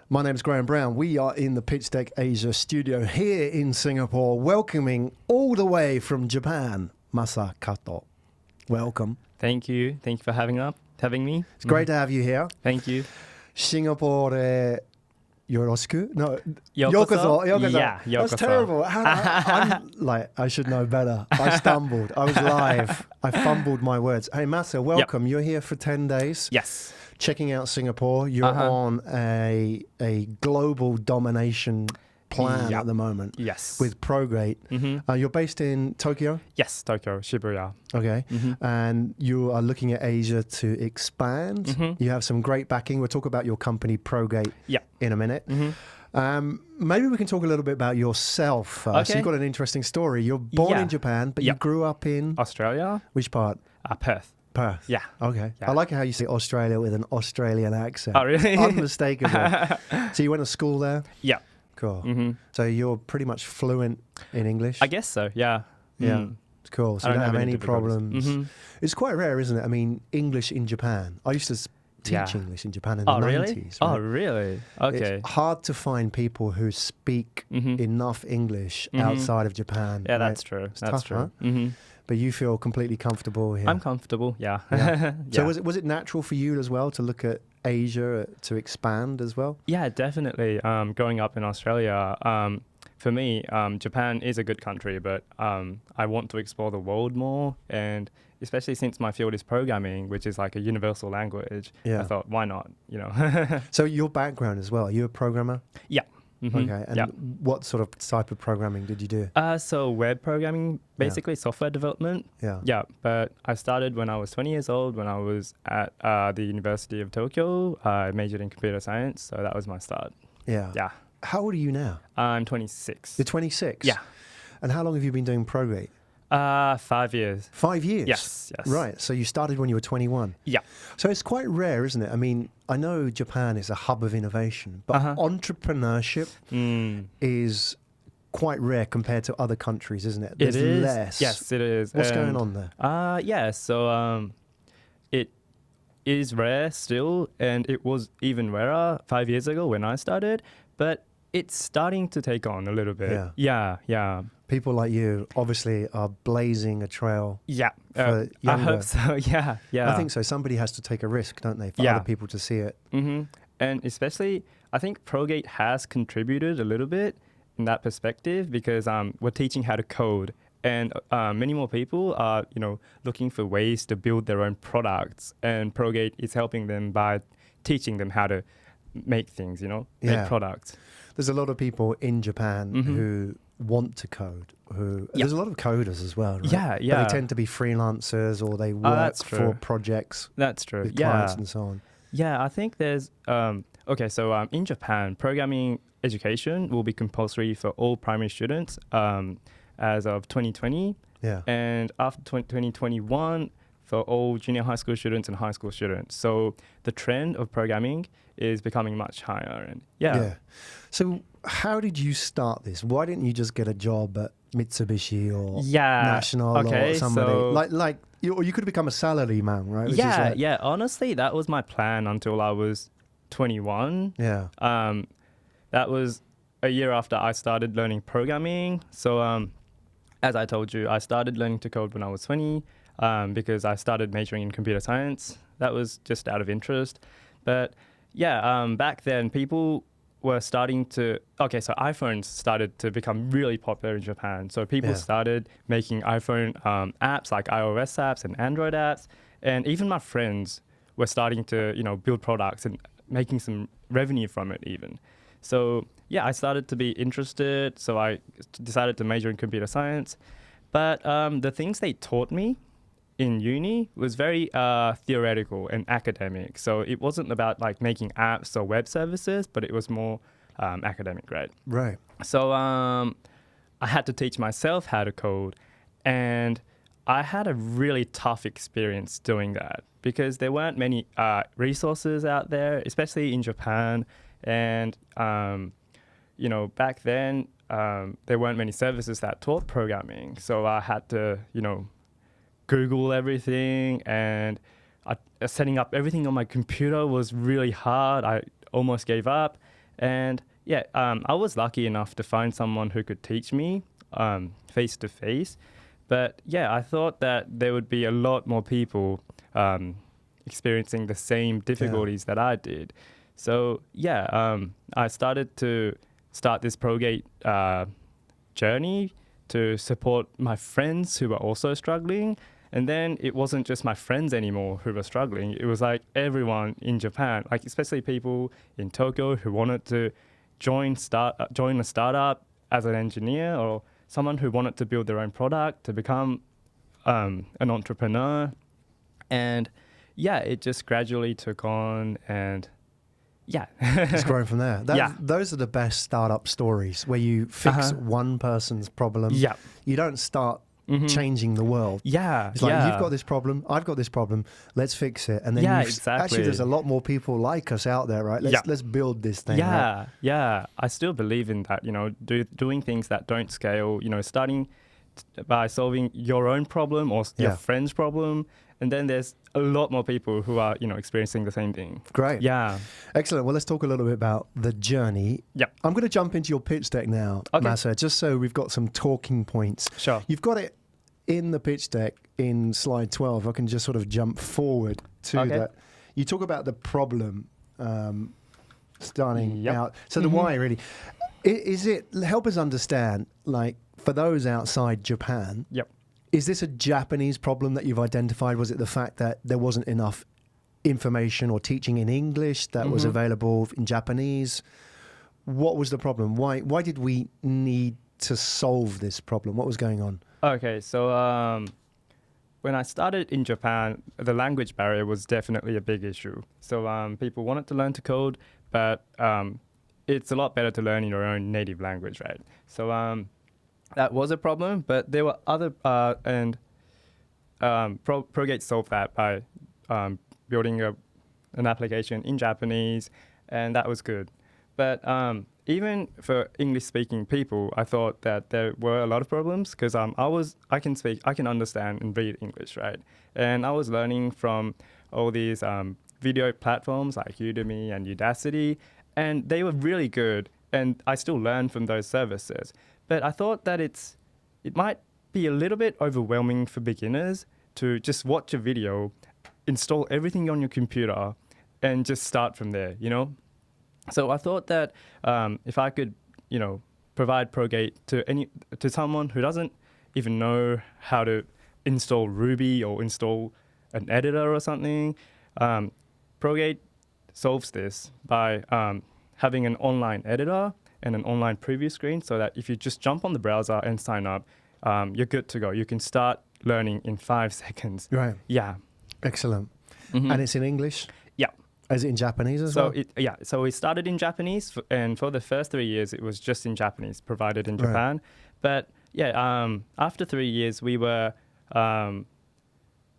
My name is Graham Brown. We are in the Pitchdeckasia studio here in Singapore, welcoming all the way from Japan, Masa Kato. Welcome. Thank you. Thank you for having me. It's great to have you here. Thank you. Singapore, yoroshiku? No, Yokoso. yokoso. Yeah, That's yokoso. terrible. I'm like, I should know better. I stumbled. I was live. I fumbled my words. Hey, Masa, welcome. You're here for 10 days. Yes. Checking out Singapore. You're on a global domination plan at the moment. Yes. With Progate. You're based in Tokyo? Yes, Tokyo, Shibuya. Okay. And you are looking at Asia to expand. You have some great backing. We'll talk about your company, Progate, in a minute. Maybe we can talk a little bit about yourself. Okay. So you've got an interesting story. You're born in Japan, but you grew up in... Australia. Which part? Perth. Perth. Yeah. Okay. Yeah. I like how you say Australia with an Australian accent. Oh, really? Unmistakable. So you went to school there? Yeah. Cool. So you're pretty much fluent in English? I guess so, yeah. Yeah. It's cool. So you don't have any problems. It's quite rare, isn't it? I mean, English in Japan. I used to teach English in Japan in the 90s. Really? Right? Oh, really? Okay. It's hard to find people who speak enough English outside of Japan. Yeah, right? that's true. It's That's tough, true. Huh? But you feel completely comfortable here. I'm comfortable, yeah. So was it natural for you as well to look at Asia to expand as well? Yeah, definitely. Growing up in Australia, for me, Japan is a good country, but I want to explore the world more. And especially since my field is programming, which is like a universal language, I thought, why not? You know. So your background as well, are you a programmer? Yeah. Okay. And what sort of type of programming did you do? So web programming, basically software development. Yeah. But I started when I was 20 years old, when I was at the University of Tokyo. I majored in computer science, so that was my start. Yeah. Yeah. How old are you now? I'm 26. You're 26? Yeah. And how long have you been doing Progate? 5 years. 5 years? Yes. Right. So you started when you were 21? Yeah. So it's quite rare, isn't it? I mean, I know Japan is a hub of innovation, but entrepreneurship is quite rare compared to other countries, isn't it? There's less. Yes, it is. What's going on there? So it is rare still, and it was even rarer 5 years ago when I started, but it's starting to take on a little bit. Yeah. People like you obviously are blazing a trail. Yeah. For I hope so. Yeah. I think so. Somebody has to take a risk, don't they, for other people to see it. And especially, I think Progate has contributed a little bit in that perspective because we're teaching how to code. And many more people are, looking for ways to build their own products. And Progate is helping them by teaching them how to make things, make products. There's a lot of people in Japan who want to code. There's a lot of coders as well, right? Yeah. But they tend to be freelancers or they work for projects. That's true. With clients and so on. Yeah, I think there's... so in Japan, programming education will be compulsory for all primary students as of 2020. Yeah. And after 2021, for all junior high school students and high school students. So the trend of programming is becoming much higher. And So how did you start this? Why didn't you just get a job at Mitsubishi or National or somebody? Or you could have become a salary man, right? Yeah. Honestly, that was my plan until I was 21. Yeah. That was a year after I started learning programming. So as I told you, I started learning to code when I was 20 because I started majoring in computer science. That was just out of interest. But back then people were starting to... so iPhones started to become really popular in Japan. So people started making iPhone apps like iOS apps and Android apps. And even my friends were starting to, build products and making some revenue from it even. So I started to be interested. So I decided to major in computer science. But the things they taught me in uni was very theoretical and academic. So it wasn't about like making apps or web services, but it was more academic grade. Right. So I had to teach myself how to code. And I had a really tough experience doing that because there weren't many resources out there, especially in Japan. And, back then, there weren't many services that taught programming. So I had to, Google everything, and setting up everything on my computer was really hard. I almost gave up. And yeah, I was lucky enough to find someone who could teach me face to face. But yeah, I thought that there would be a lot more people experiencing the same difficulties that I did. So yeah, I started to start this Progate journey to support my friends who were also struggling. And then it wasn't just my friends anymore who were struggling. It was like everyone in Japan, like especially people in Tokyo who wanted to join a startup as an engineer, or someone who wanted to build their own product, to become an entrepreneur. And yeah, it just gradually took on, and yeah. It's growing from there. Those are the best startup stories, where you fix one person's problem. Yeah. You don't start changing the world. Yeah. It's like, you've got this problem, I've got this problem, let's fix it. And then actually there's a lot more people like us out there, right? Let's build this thing. Yeah. Right? Yeah. I still believe in that, doing things that don't scale, starting by solving your own problem or your friend's problem. And then there's a lot more people who are, experiencing the same thing. Great. Yeah. Excellent. Well, let's talk a little bit about the journey. Yep. I'm going to jump into your pitch deck now, Masa, just so we've got some talking points. Sure. You've got it in the pitch deck in slide 12. I can just sort of jump forward to that. You talk about the problem starting out. So the why, really. Help us understand, like, for those outside Japan, is this a Japanese problem that you've identified? Was it the fact that there wasn't enough information or teaching in English that was available in Japanese? What was the problem? Why did we need to solve this problem? What was going on? Okay, so when I started in Japan, the language barrier was definitely a big issue. So people wanted to learn to code, but it's a lot better to learn in your own native language, right? So that was a problem, but there were other, and Progate solved that by building an application in Japanese, and that was good. But even for English-speaking people, I thought that there were a lot of problems, because I can understand and read English, right? And I was learning from all these video platforms like Udemy and Udacity, and they were really good, and I still learn from those services. But I thought that it might be a little bit overwhelming for beginners to just watch a video, install everything on your computer, and just start from there, So I thought that if I could, provide Progate to someone who doesn't even know how to install Ruby or install an editor or something, Progate solves this by having an online editor and an online preview screen, so that if you just jump on the browser and sign up, you're good to go. You can start learning in 5 seconds. Right. Yeah. Excellent. And it's in English? Yeah. Is it in Japanese as well? So we started in Japanese, and for the first 3 years, it was just in Japanese, provided in Japan. But after 3 years, we were the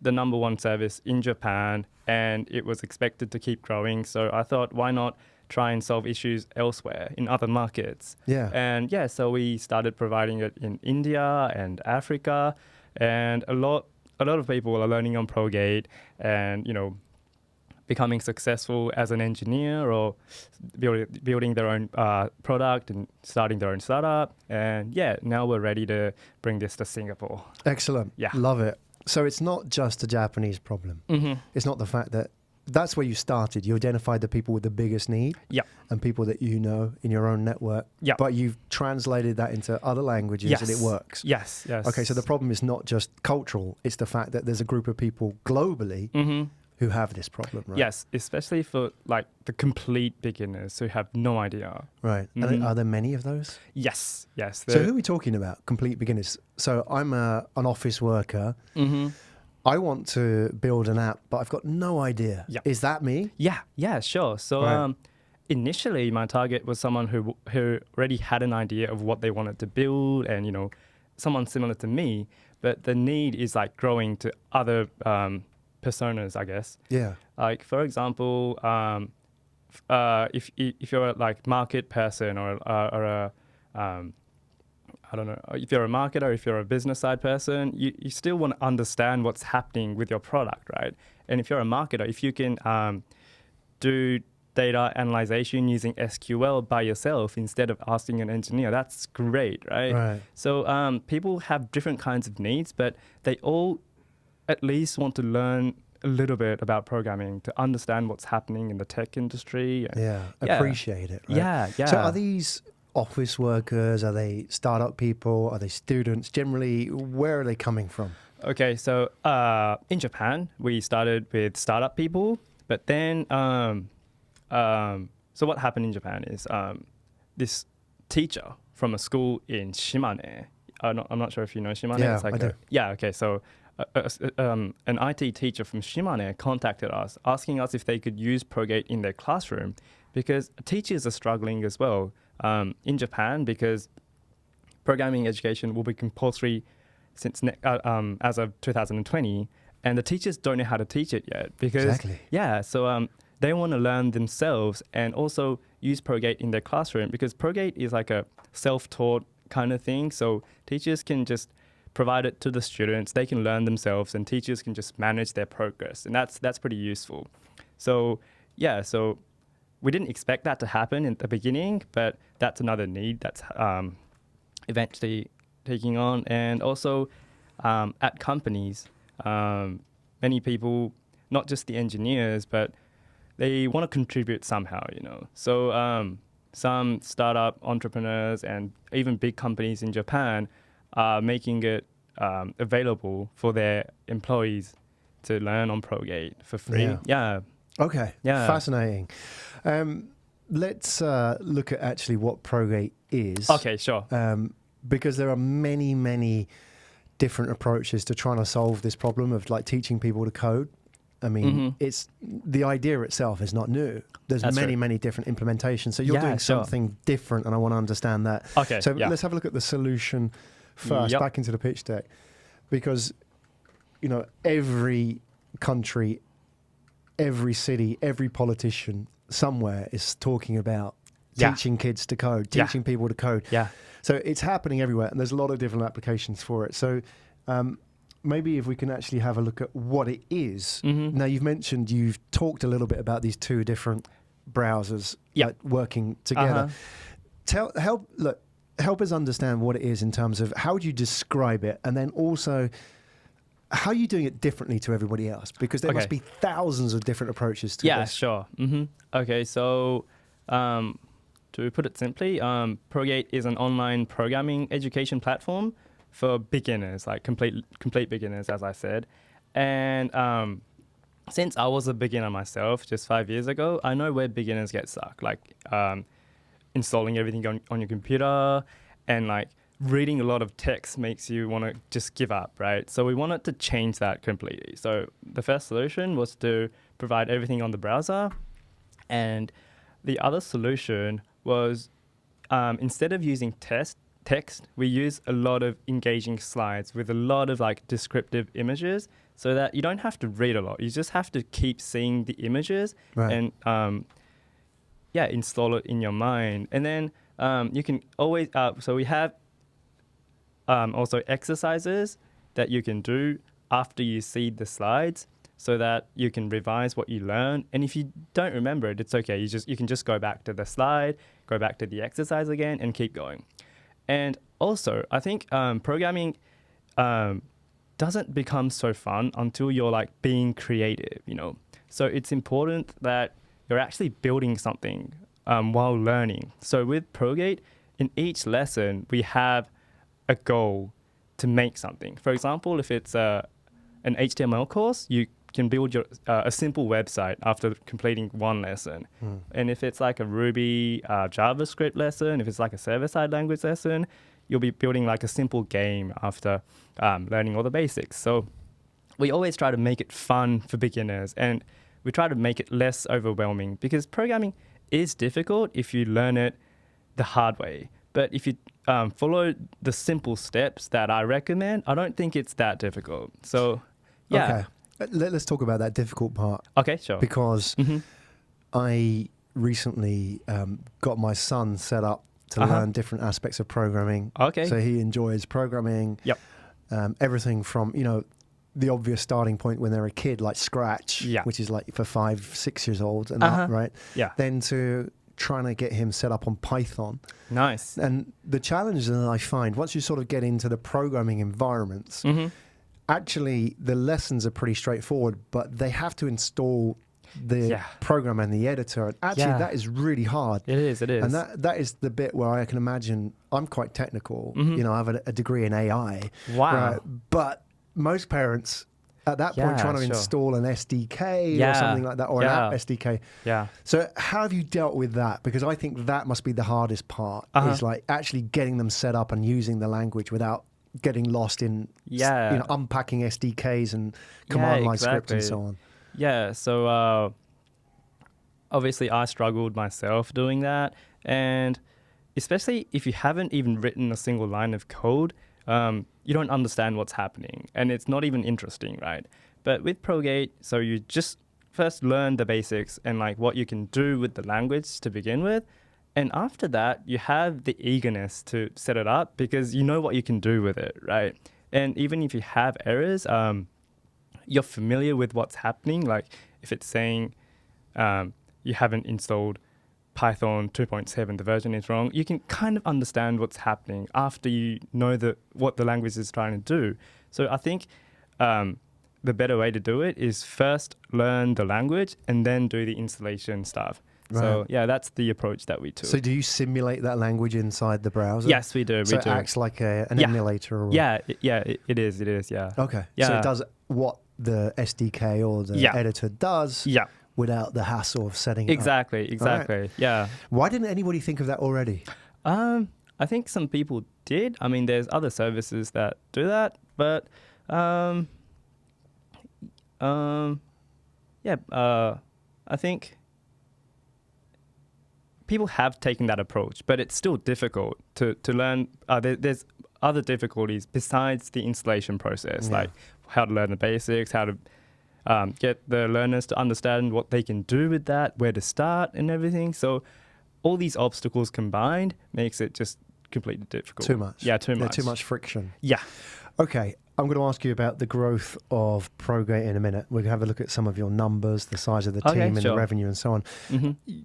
#1 service in Japan, and it was expected to keep growing. So I thought, why not try and solve issues elsewhere in other markets? Yeah. And so we started providing it in India and Africa, and a lot of people are learning on Progate and, becoming successful as an engineer, or building their own product and starting their own startup. And now we're ready to bring this to Singapore. Excellent. Yeah. Love it. So it's not just a Japanese problem. It's not the fact that that's where you started. You identified the people with the biggest need and people that you know in your own network. But you've translated that into other languages and it works. Yes. Okay, so the problem is not just cultural. It's the fact that there's a group of people globally who have this problem, right? Yes, especially for like the complete beginners who have no idea. Right. Are there many of those? Yes. So who are we talking about, complete beginners? So I'm an office worker. I want to build an app, but I've got no idea. Is that me? Yeah, sure. So initially my target was someone who already had an idea of what they wanted to build, and, someone similar to me, but the need is like growing to other personas, I guess. Yeah. Like, for example, if you're a like market person or a I don't know, if you're a marketer, if you're a business side person, you still want to understand what's happening with your product, right? And if you're a marketer, if you can do data analyzation using SQL by yourself instead of asking an engineer. That's great, right? Right. So people have different kinds of needs, but they all at least want to learn a little bit about programming to understand what's happening in the tech industry. Appreciate it, right? Yeah. So are these office workers? Are they startup people? Are they students? Generally, where are they coming from? Okay, so in Japan, we started with startup people, but then so what happened in Japan is this teacher from a school in Shimane. I'm not sure if you know Shimane. Yeah, it's like I do. Yeah, okay. So an IT teacher from Shimane contacted us, asking us if they could use Progate in their classroom because teachers are struggling as well in Japan because programming education will be compulsory since as of 2020, and the teachers don't know how to teach it yet because so they want to learn themselves and also use Progate in their classroom because Progate is like a self-taught kind of thing. So teachers can just provide it to the students, they can learn themselves, and teachers can just manage their progress, and that's pretty useful. So so we didn't expect that to happen in the beginning, but that's another need that's eventually taking on. And also at companies, many people, not just the engineers, but they want to contribute somehow, So some startup entrepreneurs and even big companies in Japan are making it available for their employees to learn on Progate for free. Yeah. Okay. Yeah. Fascinating. Let's look at actually what Progate is. Okay, sure. Because there are many, many different approaches to trying to solve this problem of like teaching people to code. I mean, it's the idea itself is not new. There's many different implementations. So you're doing something different, and I want to understand that. Okay. So let's have a look at the solution first, back into the pitch deck, because every country, every city, every politician somewhere is talking about teaching kids to code, teaching people to code. Yeah. So it's happening everywhere, and there's a lot of different applications for it. So maybe if we can actually have a look at what it is. Now, you've talked a little bit about these two different browsers working together. Help us understand what it is in terms of how do you describe it, and then also how are you doing it differently to everybody else? Because there must be thousands of different approaches to this. Yeah, sure. Okay, so to put it simply, Progate is an online programming education platform for beginners, like complete beginners, as I said. And since I was a beginner myself just 5 years ago, I know where beginners get stuck, like installing everything on your computer, and like reading a lot of text makes you want to just give up, right? So we wanted to change that completely. So the first solution was to provide everything on the browser, and the other solution was instead of using text, we use a lot of engaging slides with a lot of like descriptive images, so that you don't have to read a lot. You just have to keep seeing the images and install it in your mind. And then you can always so we have also exercises that you can do after you see the slides, so that you can revise what you learn. And if you don't remember it, it's okay. You can just go back to the slide, go back to the exercise again, and keep going. And also, I think programming doesn't become so fun until you're like being creative, So it's important that you're actually building something while learning. So with Progate, in each lesson, we have a goal to make something. For example, if it's an HTML course, you can build a simple website after completing one lesson. And if it's like a Ruby JavaScript lesson, if it's like a server-side language lesson, you'll be building like a simple game after learning all the basics. So we always try to make it fun for beginners, and we try to make it less overwhelming, because programming is difficult if you learn it the hard way. But if you follow the simple steps that I recommend, I don't think it's that difficult. So, yeah. Okay. Let's talk about that difficult part. Okay, sure. Because I recently got my son set up to learn different aspects of programming. Okay. So he enjoys programming. Yep. Everything from, the obvious starting point when they're a kid, like Scratch, which is like for 5, 6 years old and up, right? Yeah. Then to trying to get him set up on Python. Nice. And the challenge that I find, once you sort of get into the programming environments, actually the lessons are pretty straightforward, but they have to install the program and the editor. And actually, that is really hard. It is. And that is the bit where I can imagine I'm quite technical. You know, I have a degree in AI. Wow. Right? But most parents at that point trying to install an SDK or something like that, or an app SDK. Yeah. So how have you dealt with that? Because I think that must be the hardest part, is like actually getting them set up and using the language without getting lost in you know, unpacking SDKs and command line scripts and so on. Yeah, so obviously I struggled myself doing that, and especially if you haven't even written a single line of code, you don't understand what's happening, and it's not even interesting, right? But with Progate, so you just first learn the basics and like what you can do with the language to begin with, and after that, you have the eagerness to set it up because you know what you can do with it, right? And even if you have errors, you're familiar with what's happening. Like if it's saying you haven't installed Python 2.7, the version is wrong, you can kind of understand what's happening after you know what the language is trying to do. So I think the better way to do it is first learn the language and then do the installation stuff. Right. So yeah, that's the approach that we took. So do you simulate that language inside the browser? Yes, we do. So it acts like an emulator? Or... Yeah, it is, yeah. Okay, yeah. So it does what the SDK or the editor does without the hassle of setting it up. Exactly, right. Yeah. Why didn't anybody think of that already? I think some people did. I mean, there's other services that do that, but I think people have taken that approach, but it's still difficult to learn. There's other difficulties besides the installation process, like how to learn the basics, how to get the learners to understand what they can do with that, where to start and everything. So all these obstacles combined makes it just completely difficult. Too much. Yeah, too much. Too much friction. Yeah. Okay, I'm going to ask you about the growth of Progate in a minute. We're going to have a look at some of your numbers, the size of the team and the revenue and so on.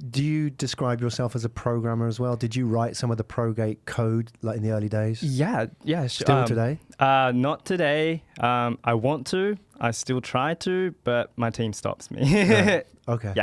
Do you describe yourself as a programmer as well? Did you write some of the Progate code like in the early days? Yeah, sure. Still today? Not today. I want to. I still try to, but my team stops me. Right. Okay.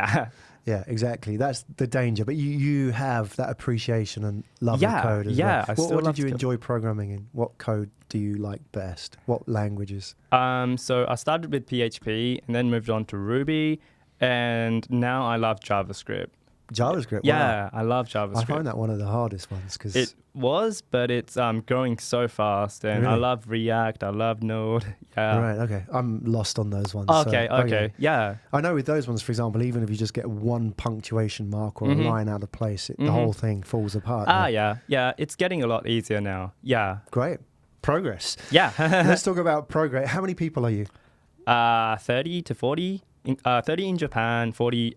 Yeah, exactly. That's the danger. But you have that appreciation and love of code as well. What did you enjoy programming in? What code do you like best? What languages? So I started with PHP and then moved on to Ruby, and now I love JavaScript. JavaScript? Yeah, I love JavaScript. I find that one of the hardest ones. Cause it was, but it's growing so fast, and I love React, I love Node. Yeah. Right, okay. I'm lost on those ones. Okay, yeah. I know with those ones, for example, even if you just get one punctuation mark or a line out of place, the whole thing falls apart. Yeah. It's getting a lot easier now. Yeah. Great. Progress. Yeah. Let's talk about Progate. How many people are you? 30 to 40. 30 in Japan, 40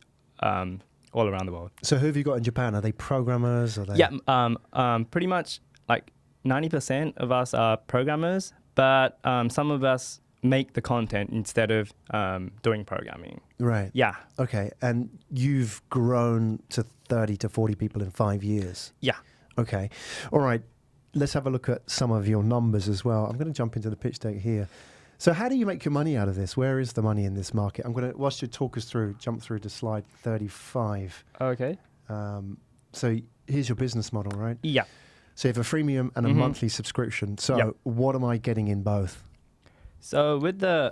all around the world. So who have you got in Japan? Are they programmers? Are they... Yeah, pretty much like 90% of us are programmers, but some of us make the content instead of doing programming. Right. Yeah. Okay. And you've grown to 30 to 40 people in 5 years? Yeah. Okay. All right. Let's have a look at some of your numbers as well. I'm going to jump into the pitch deck here. So how do you make your money out of this? Where is the money in this market? I'm going to, whilst you talk us through, jump through to slide 35. Okay. So here's your business model, right? Yeah. So you have a freemium and a monthly subscription. So what am I getting in both? So with the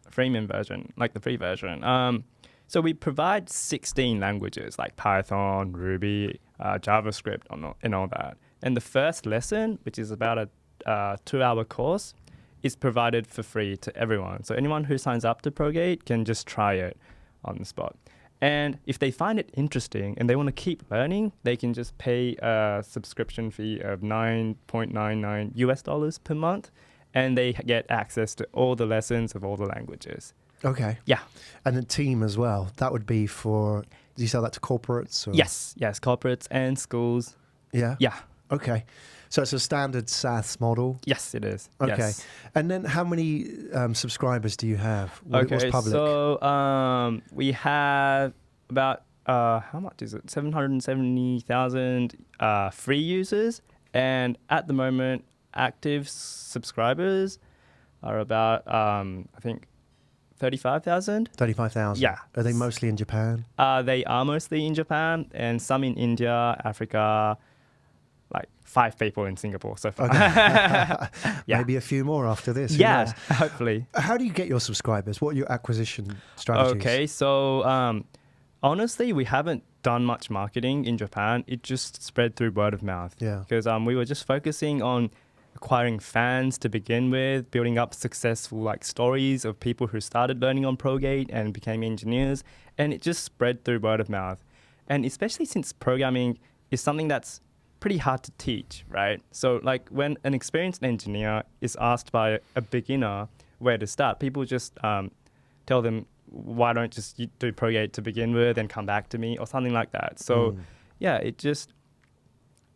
freemium version, like the free version, so we provide 16 languages like Python, Ruby, JavaScript, and all that. And the first lesson, which is about a 2-hour course, is provided for free to everyone. So anyone who signs up to Progate can just try it on the spot. And if they find it interesting and they want to keep learning, they can just pay a subscription fee of $9.99 per month, and they get access to all the lessons of all the languages. Okay. Yeah. And the team as well. That would be for, do you sell that to corporates? Or? Yes, corporates and schools. Yeah? Yeah. Okay. So it's a standard SaaS model? Yes, it is. Okay. Yes. And then how many subscribers do you have? What's public? So we have about, how much is it? 770,000 free users. And at the moment, active subscribers are about, I think, 35,000. 35,000? Yeah. Are they mostly in Japan? They are mostly in Japan and some in India, Africa, like 5 people in Singapore so far. Okay. Maybe a few more after this. Who knows? Hopefully. How do you get your subscribers? What are your acquisition strategies? Okay, so honestly, we haven't done much marketing in Japan. It just spread through word of mouth. Yeah. Because we were just focusing on acquiring fans to begin with, building up successful like stories of people who started learning on Progate and became engineers, and it just spread through word of mouth. And especially since programming is something that's pretty hard to teach, right? So like when an experienced engineer is asked by a beginner where to start, people just tell them, why don't just you do Progate to begin with and come back to me or something like that. So it just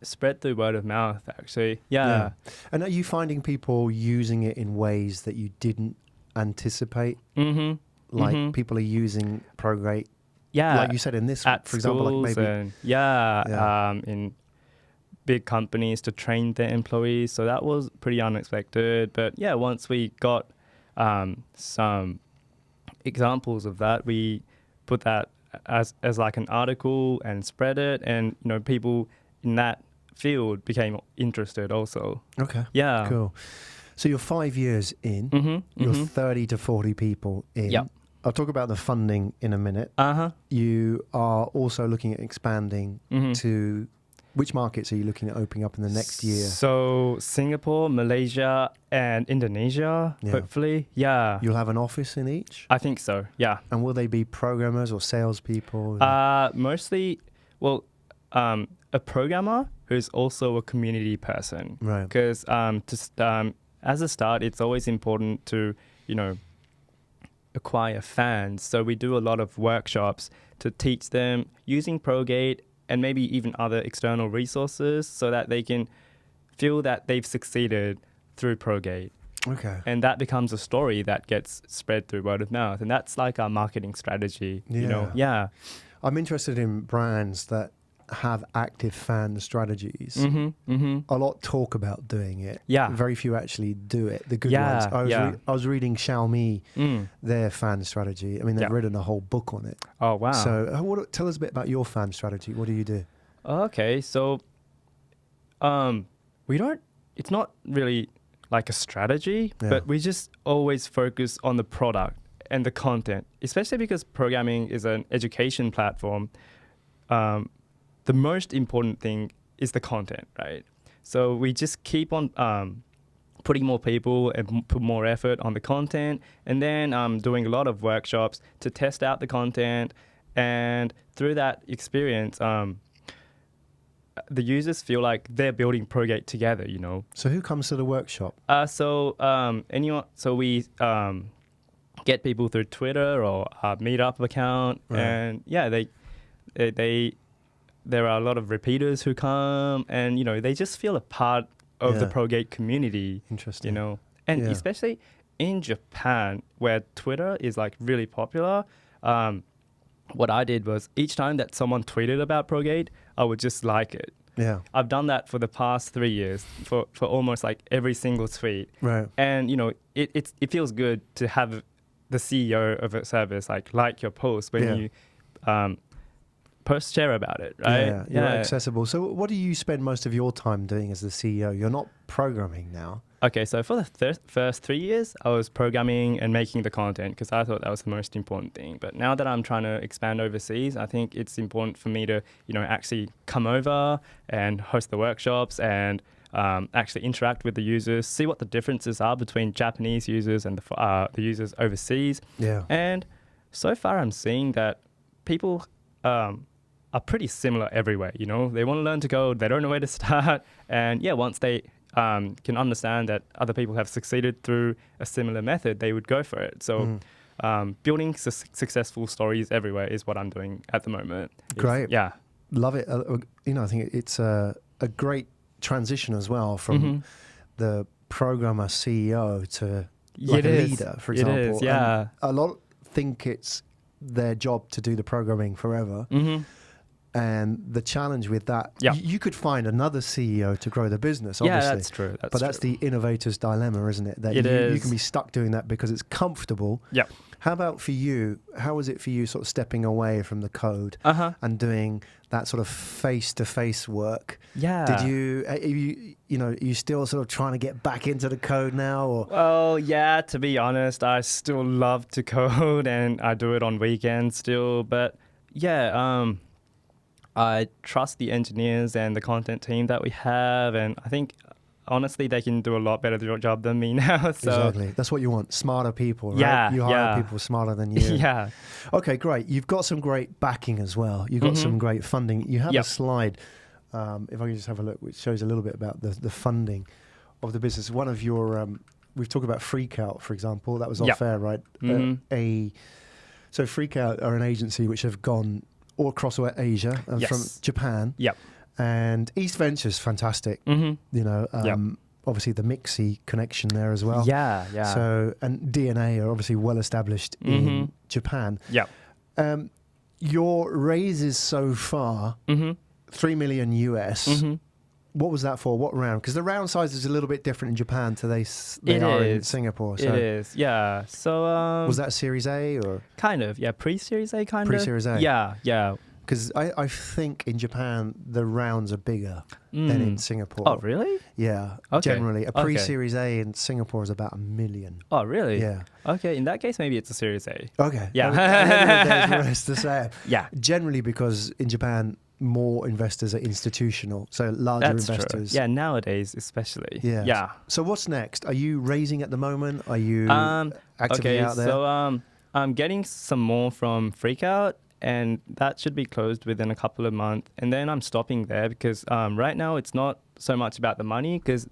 spread through word of mouth actually. Yeah. And are you finding people using it in ways that you didn't anticipate? Like people are using Progate, like you said in this, at for example, like maybe and in big companies to train their employees. So that was pretty unexpected. But yeah, once we got some examples of that, we put that as like an article and spread it, and people in that field became interested also. Okay. Yeah. Cool. So you're 5 years in, you're 30 to 40 people in. Yep. I'll talk about the funding in a minute. You are also looking at expanding to, which markets are you looking at opening up in the next year? So Singapore, Malaysia, and Indonesia, hopefully. Yeah. You'll have an office in each? I think so, yeah. And will they be programmers or salespeople? Mostly, a programmer who's also a community person. Right. Because as a start, it's always important to, acquire fans. So we do a lot of workshops to teach them using Progate and maybe even other external resources so that they can feel that they've succeeded through Progate. Okay. And that becomes a story that gets spread through word of mouth. And that's like our marketing strategy, Yeah. I'm interested in brands that have active fan strategies. A lot talk about doing it. Yeah. Very few actually do it. The good ones. I was reading Xiaomi, their fan strategy. I mean, they've written a whole book on it. Oh, wow. So tell us a bit about your fan strategy. What do you do? Okay, so it's not really like a strategy, but we just always focus on the product and the content, especially because programming is an education platform. The most important thing is the content, right? So we just keep on putting more people and put more effort on the content, and then doing a lot of workshops to test out the content. And through that experience, the users feel like they're building Progate together, So who comes to the workshop? Anyone. So we get people through Twitter or our Meetup account, and there are a lot of repeaters who come, and they just feel a part of the Progate community. Interesting. And especially in Japan, where Twitter is like really popular. What I did was each time that someone tweeted about Progate, I would just like it. Yeah. I've done that for the past 3 years for almost like every single tweet. Right. And it feels good to have the CEO of a service like your post when you share about it, right? Yeah, you're accessible. So what do you spend most of your time doing as the CEO? You're not programming now. Okay, so for the first 3 years, I was programming and making the content because I thought that was the most important thing. But now that I'm trying to expand overseas, I think it's important for me to, actually come over and host the workshops and actually interact with the users, see what the differences are between Japanese users and the users overseas. Yeah. And so far, I'm seeing that people are pretty similar everywhere. They want to learn to code, they don't know where to start, and once they can understand that other people have succeeded through a similar method, they would go for it. So building successful stories everywhere is what I'm doing at the moment. Great. Yeah. Love it. I think it's a great transition as well from the programmer CEO to like a leader, for example. It is, yeah. And a lot think it's their job to do the programming forever. And the challenge with that, you could find another CEO to grow the business, obviously. Yeah, that's true. That's the innovator's dilemma, isn't it? That you can be stuck doing that because it's comfortable. Yeah. How about for you? How was it for you sort of stepping away from the code and doing that sort of face-to-face work? Yeah. Did are you still sort of trying to get back into the code now? Or? Well, yeah, to be honest, I still love to code and I do it on weekends still. But yeah, I trust the engineers and the content team that we have, and I think honestly they can do a lot better job than me now. So. Exactly, that's what you want, smarter people, right? Yeah, you hire people smarter than you. Yeah. Okay, great. You've got some great backing as well. You've got some great funding. You have a slide, if I can just have a look, which shows a little bit about the funding of the business. One of your, we've talked about Freakout, for example. That was off air, right? So Freakout are an agency which have gone all across Asia and from Japan. Yep. And East Venture's fantastic. Obviously the Mixi connection there as well. Yeah, yeah. So, and DNA are obviously well established in Japan. Yeah. Your raises so far, 3 million US. What was that for? What round? Because the round size is a little bit different in Japan to they are in Singapore. So it is, yeah. So was that Series A or? Kind of, yeah. Pre-Series A, kind of. Pre-Series A? Yeah, yeah. Because I think in Japan, the rounds are bigger than in Singapore. Oh, really? Yeah, generally. A pre-Series A in Singapore is about 1 million. Oh, really? Yeah. Okay, in that case, maybe it's a Series A. Okay. Yeah. The rest the same. Yeah. Generally because in Japan, more investors are institutional, so larger investors. True. Yeah, nowadays especially. Yeah. Yeah. So what's next? Are you raising at the moment? Are you actively out there? So I'm getting some more from Freakout, and that should be closed within a couple of months. And then I'm stopping there because right now it's not so much about the money because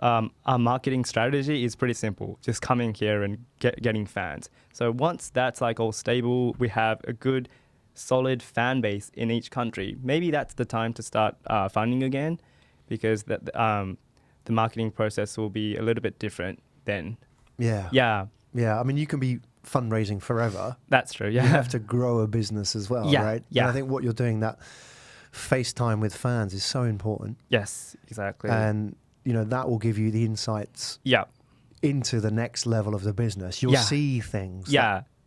our marketing strategy is pretty simple, just coming here and getting fans. So once that's like all stable, we have a good solid fan base in each country, maybe that's the time to start funding again, because the marketing process will be a little bit different then. Yeah. I mean, you can be fundraising forever. That's true. Yeah, you have to grow a business as well, right? Yeah. And I think what you're doing, that FaceTime with fans, is so important. Yes, exactly. And that will give you the insights. Into the next level of the business. You'll see things.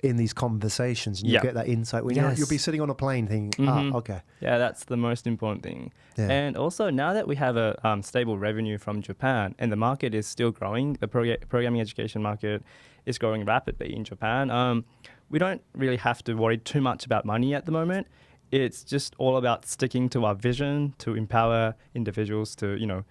In these conversations, and you get that insight when you'll be sitting on a plane thinking, okay. Yeah, that's the most important thing. Yeah. And also, now that we have a stable revenue from Japan and the market is still growing, the programming education market is growing rapidly in Japan, we don't really have to worry too much about money at the moment. It's just all about sticking to our vision to empower individuals to,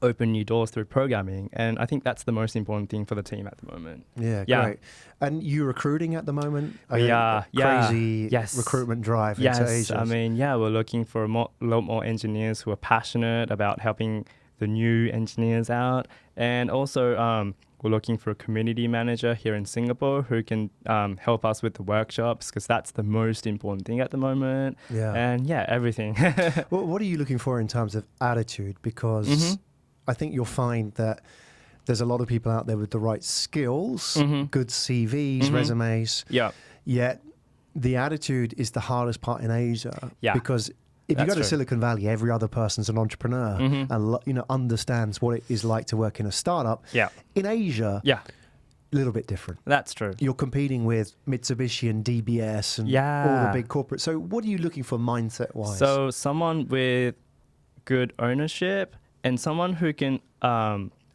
open new doors through programming, and I think that's the most important thing for the team at the moment. Yeah, great. And you recruiting at the moment? Crazy recruitment drive into Asia. I mean, we're looking for a lot more engineers who are passionate about helping the new engineers out, and also we're looking for a community manager here in Singapore who can help us with the workshops, because that's the most important thing at the moment. And everything. Well, what are you looking for in terms of attitude? Because I think you'll find that there's a lot of people out there with the right skills, good CVs, resumes. Yet the attitude is the hardest part in Asia. Because if you go to Silicon Valley, every other person's an entrepreneur and understands what it is like to work in a startup. In Asia, a little bit different. That's true. You're competing with Mitsubishi and DBS and all the big corporates. So what are you looking for mindset-wise? So someone with good ownership, and someone who can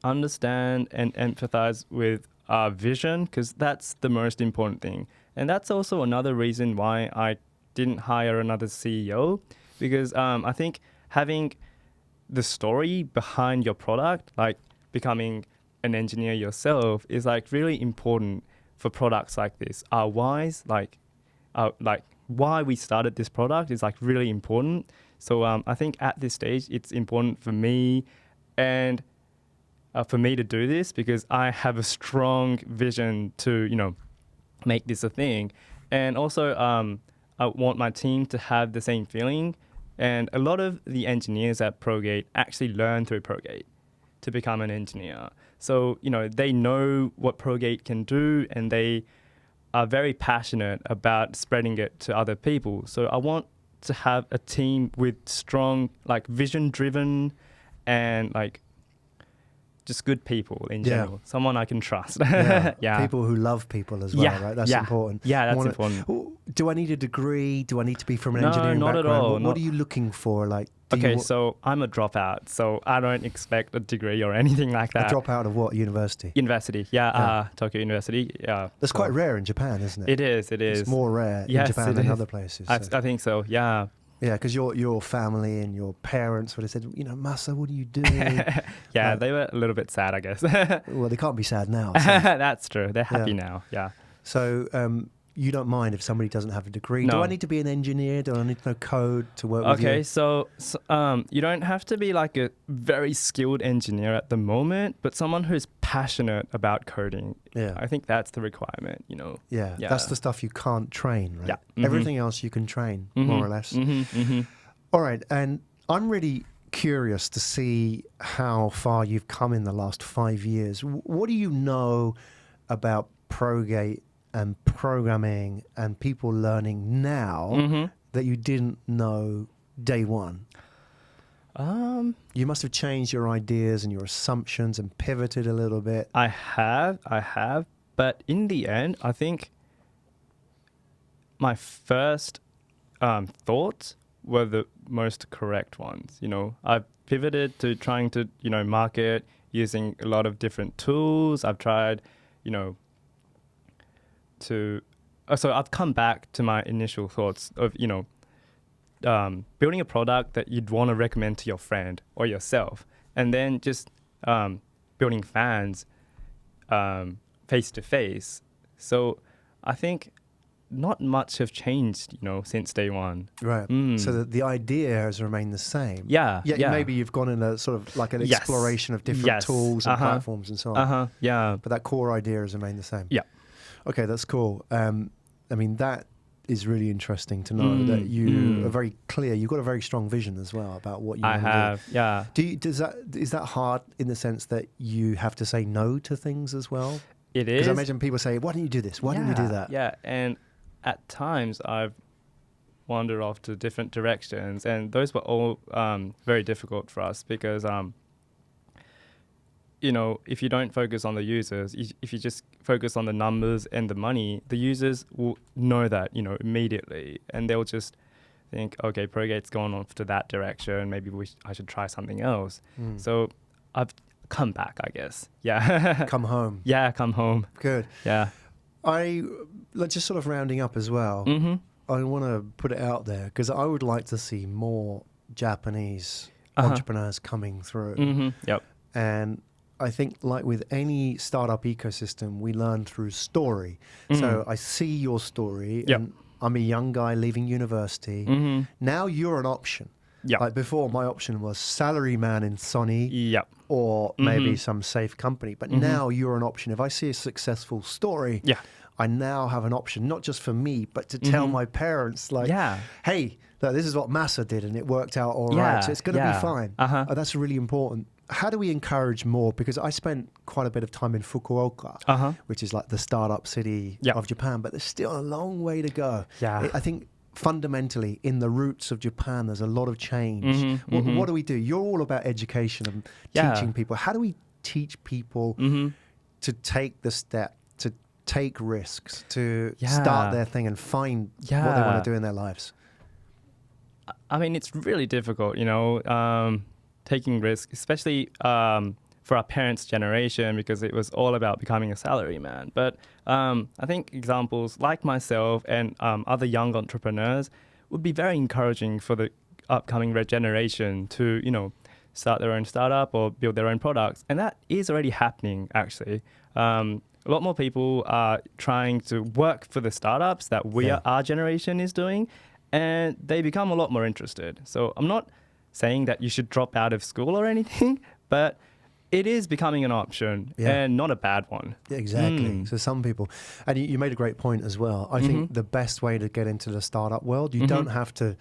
understand and empathize with our vision, because that's the most important thing. And that's also another reason why I didn't hire another CEO, because I think having the story behind your product, like becoming an engineer yourself, is like really important for products like this. Our whys, like why we started this product, is like really important. So I think at this stage, it's important for me and for me to do this, because I have a strong vision to, make this a thing. And also, I want my team to have the same feeling And a lot of the engineers at Progate actually learn through Progate to become an engineer. So, they know what Progate can do, and they are very passionate about spreading it to other people. So I want to have a team with strong, vision-driven and, just good people in general. Someone I can trust. Yeah. People who love people as well, right? That's important. Yeah, that's important. Do I need a degree? Do I need to be from an engineering background? Not at all. What are you looking for? So I'm a dropout, so I don't expect a degree or anything like that. A dropout of what university? University, Tokyo University. Yeah, that's quite rare in Japan, isn't it? It is. It's more rare in Japan than other places. I think so. Yeah. Yeah, because your family and your parents would have said, Masa, what are you doing? They were a little bit sad, I guess. Well, they can't be sad now. So. That's true. They're happy now. Yeah. So you don't mind if somebody doesn't have a degree? No. Do I need to be an engineer? Do I need to know code to work with you? Okay, so you don't have to be a very skilled engineer at the moment, but someone who's passionate about coding. Yeah. I think that's the requirement, Yeah, that's the stuff you can't train, right? Yeah. Mm-hmm. Everything else you can train, more or less. Mm-hmm. Mm-hmm. All right, and I'm really curious to see how far you've come in the last 5 years. What do you know about Progate and programming and people learning now that you didn't know day one? You must have changed your ideas and your assumptions and pivoted a little bit. I have. But in the end, I think my first thoughts were the most correct ones. I've pivoted to trying to, market using a lot of different tools. I've tried, so I've come back to my initial thoughts of, building a product that you'd want to recommend to your friend or yourself, and then just building fans face to face. So I think not much have changed, since day one. Right. So the idea has remained the same. Yeah. Maybe you've gone in a sort of an exploration of different tools and platforms and so on. Yeah. But that core idea has remained the same. Yeah. Okay, that's cool. That is really interesting to know that you are very clear. You've got a very strong vision as well about what you want to do. Yeah. Is that hard in the sense that you have to say no to things as well? It is. Because I imagine people say, why don't you do this? Why don't you do that? Yeah, and at times I've wandered off to different directions, and those were all very difficult for us because, if you don't focus on the users, if you just focus on the numbers and the money, the users will know that, immediately, and they'll just think, okay, Progate's gone off to that direction, maybe I should try something else. So I've come back, I guess. Yeah. Come home. Yeah, come home. Good. Yeah. Just sort of rounding up as well, I want to put it out there because I would like to see more Japanese entrepreneurs coming through. Yep. And I think like with any startup ecosystem, we learn through story. So I see your story and I'm a young guy leaving university. Now you're an option. Yep. Like before, my option was salaryman in Sony or maybe some safe company. But now you're an option. If I see a successful story, I now have an option, not just for me, but to tell my parents, hey, this is what Masa did and it worked out all right. So it's going to be fine. That's really important. How do we encourage more? Because I spent quite a bit of time in Fukuoka, which is like the startup city of Japan, but there's still a long way to go. I think fundamentally in the roots of Japan, there's a lot of change. What do we do? You're all about education and teaching people. How do we teach people to take the step, to take risks, to start their thing and find what they want to do in their lives? I mean, it's really difficult, taking risks, especially for our parents' generation, because it was all about becoming a salaryman. But I think examples like myself and other young entrepreneurs would be very encouraging for the upcoming generation to, start their own startup or build their own products. And that is already happening, actually. A lot more people are trying to work for the startups that our generation is doing, and they become a lot more interested. So I'm not saying that you should drop out of school or anything, but it is becoming an option and not a bad one. Yeah, exactly. So some people, and you made a great point as well. I think the best way to get into the startup world, you don't have to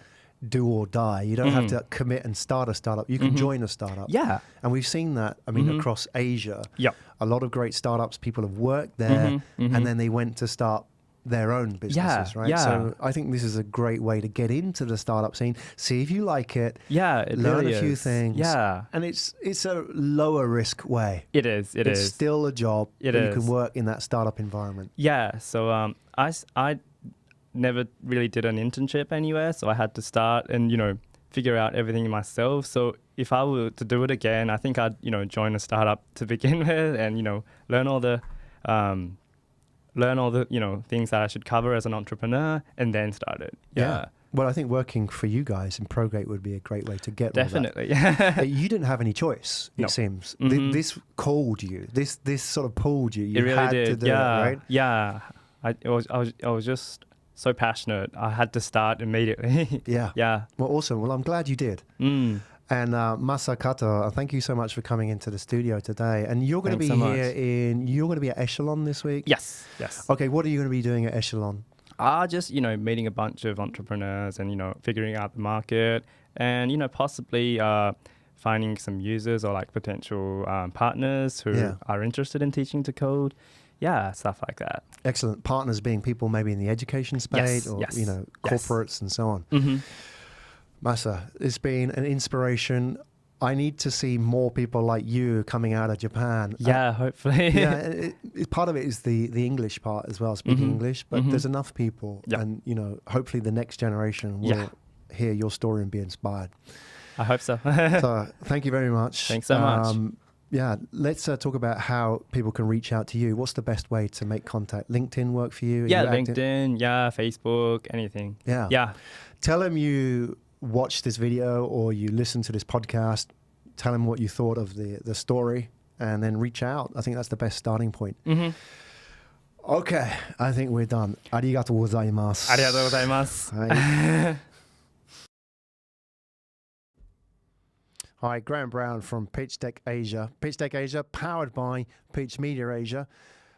do or die. You don't have to commit and start a startup. You can join a startup. Yeah. And we've seen that, I mean, across Asia. Yep. A lot of great startups, people have worked there and then they went to start their own businesses, right? Yeah. So I think this is a great way to get into the startup scene, see if you like it, it learn really a few is. things. Yeah. And it's a lower risk way. It is. It's still a job, but you can work in that startup environment. Yeah. So I never really did an internship anywhere, so I had to start and, you know, figure out everything myself. So if I were to do it again, I think I'd, you know, join a startup to begin with and, you know, learn all the you know, things that I should cover as an entrepreneur and then start it. Yeah. Well, I think working for you guys in Progate would be a great way to get Definitely. all that. You didn't have any choice, it No. seems. This called you. This sort of pulled you. You It really had did. to do it, right? Yeah. I was just so passionate. I had to start immediately. Yeah. Yeah. Well, awesome. Well, I'm glad you did. And Masa Kato, thank you so much for coming into the studio today. And you're going to be you're going to be at Echelon this week? Yes. Okay, what are you going to be doing at Echelon? Just, you know, meeting a bunch of entrepreneurs and, you know, figuring out the market and, you know, possibly finding some users or like potential partners who are interested in teaching to code. Yeah, stuff like that. Excellent. Partners being people maybe in the education space or, you know, corporates and so on. Masa, it's been an inspiration. I need to see more people like you coming out of Japan. Yeah, hopefully. Part of it is the English part as well, speaking English, but there's enough people and, you know, hopefully the next generation will hear your story and be inspired. I hope so. So thank you very much. Thanks so much. Yeah, let's talk about how people can reach out to you. What's the best way to make contact? LinkedIn work for you? LinkedIn, Facebook, anything. Yeah. Tell them you watch this video or you listen to this podcast, tell them what you thought of the story and then reach out. I think that's the best starting point. Okay, I think we're done. Arigatou gozaimasu. Arigatou gozaimasu. Hi, Graham Brown from Pitchdeckasia. Pitchdeckasia powered by Pitch Media Asia.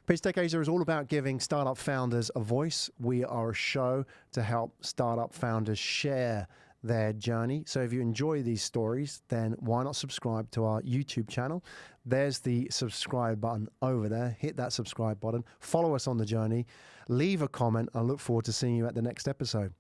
Pitchdeckasia is all about giving startup founders a voice. We are a show to help startup founders share their journey. So if you enjoy these stories, then why not subscribe to our YouTube channel? There's the subscribe button over there. Hit that subscribe button. Follow us on the journey. Leave a comment. I look forward to seeing you at the next episode.